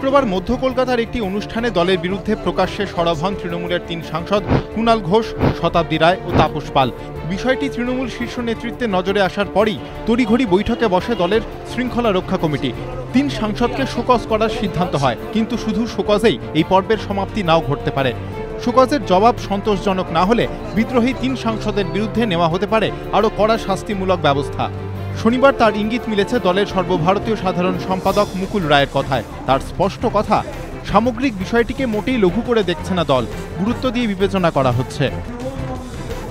শুক্রবার মধ্য কলকাতার একটি অনুষ্ঠানে দলের বিরুদ্ধে প্রকাশ্যে সরব হন তৃণমূলের 3 সাংসদ কুণাল ঘোষ, শতাব্দী রায় ও তাপস পাল। বিষয়টি তৃণমূল শীর্ষ নেতৃত্বের নজরে আসার পরই তড়িঘড়ি বৈঠকে বসে দলের শৃঙ্খলা রক্ষা কমিটি। 3 সাংসদকে শোকজ করার সিদ্ধান্ত হয়, কিন্তু শুধু শোকজেই এই পর্বের সমাপ্তি নাও ঘটতে পারে। শোকজের জবাব সন্তোষজনক না হলে বিদ্রোহী 3 সাংসদের বিরুদ্ধে নেওয়া হতে পারে আরও কড়া শাস্তিমূলক ব্যবস্থা। শনিবার তার ইঙ্গিত মিলেছে দলের সর্বভারতীয় সাধারণ সম্পাদক মুকুল রায়ের কথায়। তার স্পষ্ট কথা, সামগ্রিক বিষয়টিকে মোটেই লঘু করে দেখছে না দল, গুরুত্ব দিয়ে বিবেচনা করা হচ্ছে।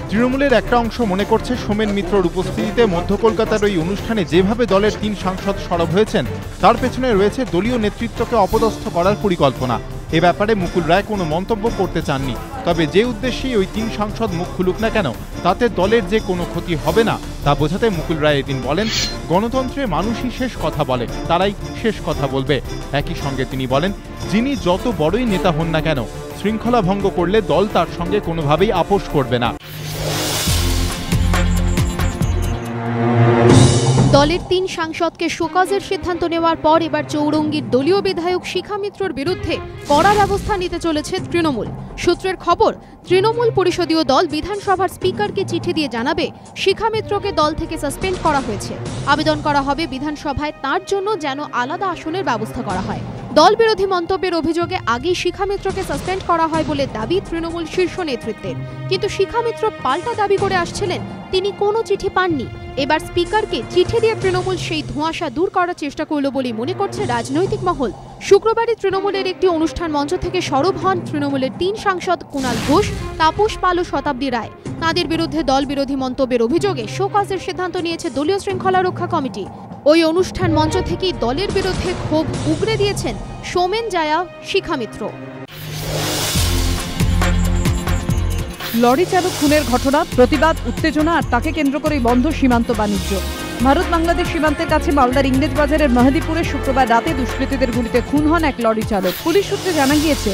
তৃণমূলের একটা অংশ মনে করছে সোমেন মিত্রর উপস্থিতিতে মধ্য কলকাতার ওই অনুষ্ঠানে যেভাবে দলের 3 সাংসদ সরব হয়েছেন তার পেছনে রয়েছে দলীয় নেতৃত্বকে অপদস্থ করার পরিকল্পনা। এ ব্যাপারে মুকুল রায় কোনো মন্তব্য করতে চাননি, তবে যে উদ্দেশ্যেই ওই 3 সাংসদ মুখ খুলুক না কেন তাতে দলের যে কোনো ক্ষতি হবে না তা বোঝাতে মুকুল রায় এদিন বলেন, গণতন্ত্রে মানুষই শেষ কথা বলে, তারাই শেষ কথা বলবে। একই সঙ্গে তিনি বলেন, যিনি যত বড়ই নেতা হন না কেন শৃঙ্খলা ভঙ্গ করলে দল তার সঙ্গে কোনোভাবেই আপোষ করবে না। দলের 3 সাংসদকে শোকজের সিদ্ধান্ত নেওয়ার পর এবার চৌরঙ্গীর দলীয় বিধায়ক শিখা মিত্রর বিরুদ্ধে কড়া ব্যবস্থা নিতে চলেছে তৃণমূল। সূত্রের খবর, তৃণমূল পরিষদীয় দল বিধানসভার স্পিকারকে চিঠি দিয়ে জানাবে শিখা মিত্রকে দল থেকে সাসপেন্ড করা হয়েছে। আবেদন করা হবে বিধানসভায় তার জন্য যেন আলাদা আসনের ব্যবস্থা করা হয়। দল বিরোধী মন্তব্যের অভিযোগে আগেই শিখা মিত্রকে সাসপেন্ড করা হয় বলে দাবি তৃণমূল শীর্ষ নেতৃত্বের, কিন্তু শিখা মিত্র পাল্টা দাবি করে আসছিলেন তিনি কোনো চিঠি পাননি। এবার স্পিকারকে চিঠি দিয়ে তৃণমূল সেই ধোঁয়াশা দূর করার চেষ্টা করল বলে মনে করছে রাজনৈতিক মহল। শুক্রবারই তৃণমূলের একটি অনুষ্ঠান মঞ্চ থেকে সরব হন তৃণমূলের 3 সাংসদ কুণাল ঘোষ, তাপস পাল ও শতাব্দী রায়। তাঁদের বিরুদ্ধে দল বিরোধী মন্তব্যের অভিযোগে শোকজের সিদ্ধান্ত নিয়েছে দলীয় শৃঙ্খলা রক্ষা কমিটি। ওই অনুষ্ঠান মঞ্চ থেকেই দলের বিরুদ্ধে ক্ষোভ উগরে দিয়েছেন সোমেন, জায়া, শিখা মিত্র। লরি চালক খুনের ঘটনা, প্রতিবাদ, উত্তেজনা আর তাকে কেন্দ্র করেই বন্ধ সীমান্ত বাণিজ্য। ভারত বাংলাদেশ সীমান্তের কাছে মালদার ইংরেজ বাজারের মেহেদিপুরে শুক্রবার রাতে দুষ্কৃতীদের গুলিতে খুন হন এক লরি চালক। পুলিশ সূত্রে জানা গিয়েছে,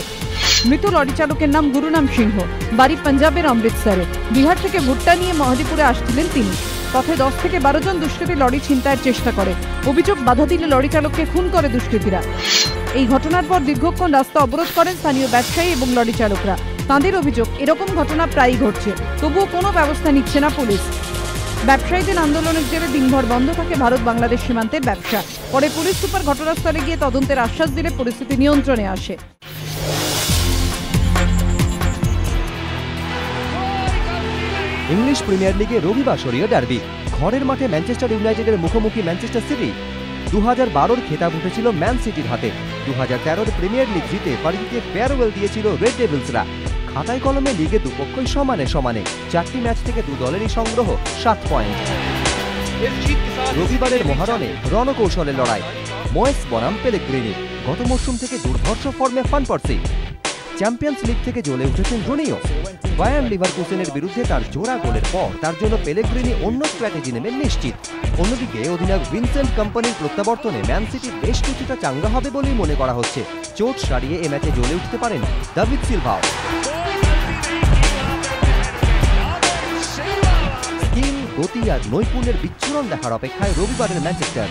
মৃত লরি চালকের নাম গুরুনাম সিংহ, বাড়ি পাঞ্জাবের অমৃতসরে। বিহার থেকে ভুট্টা নিয়ে মেহেদিপুরে আসছিলেন তিনি। পথে 10 থেকে 12 জন দুষ্কৃতী লরি ছিনতাইয়ের চেষ্টা করে। অভিযোগ, বাধা দিলে লরি চালককে খুন করে দুষ্কৃতীরা। এই ঘটনার পর দীর্ঘক্ষণ রাস্তা অবরোধ করেন স্থানীয় ব্যবসায়ী এবং লরি চালকরা। তাঁদের অভিযোগ, এরকম ঘটনা প্রায়ই ঘটছে, তবুও কোনো ব্যবস্থা নিচ্ছে না পুলিশ। ব্যবসায়ীদের আন্দোলনের জেরে দিনভর বন্ধ থাকে ভারত বাংলাদেশ সীমান্তের ব্যবসা। পরে পুলিশ সুপার ঘটনাস্থলে গিয়ে তদন্তের আশ্বাস দিলে পরিস্থিতি নিয়ন্ত্রণে আসে। ইংলিশ প্রিমিয়ার লিগে রবিবাসরীয় ডার্বি। ঘরের মাঠে ম্যানচেস্টার ইউনাইটেডের মুখোমুখি ম্যানচেস্টার সিটি। 2012-র খেতাব উঠেছিল ম্যান সিটির হাতে। 2013-র প্রিমিয়ার লিগ জিতে পারিতে ফেয়ারওয়েল দিয়েছিল রেড ডেভিলসরা। খাতায় কলমে লিগে দুপক্ষই সমানে সমানে। 4টি ম্যাচ থেকে 2 দলেরই সংগ্রহ 7 পয়েন্ট। রবিবারের মহারণে রণকৌশলের লড়াই। ময়েস বনাম পেলেগ্রিনি। গত মরশুম থেকে দুর্ধর্ষ ফর্মে ফান পার্সি। চ্যাম্পিয়ন্স লিগ থেকে জ্বলে উঠেছেন রুনিও। বায়ার্ন লিভারকুসেনের বিরুদ্ধে তার জোড়া গোলের পর তার জন্য পেলেগ্রিনি অন্য স্ট্র্যাটেজি নেবেন নিশ্চিত। অন্যদিকে অধিনায়ক ভিনসেন্ট কম্পানির প্রত্যাবর্তনে ম্যান সিটি বেশ কিছুটা চাঙ্গা হবে বলেই মনে করা হচ্ছে। চোট সারিয়ে এ ম্যাচে জ্বলে উঠতে পারেন দাভিদ সিলভাও। স্কিল, গতি আর নৈপুণ্যের বিচ্ছুরণ দেখার অপেক্ষায় রবিবারের ম্যানচেস্টার।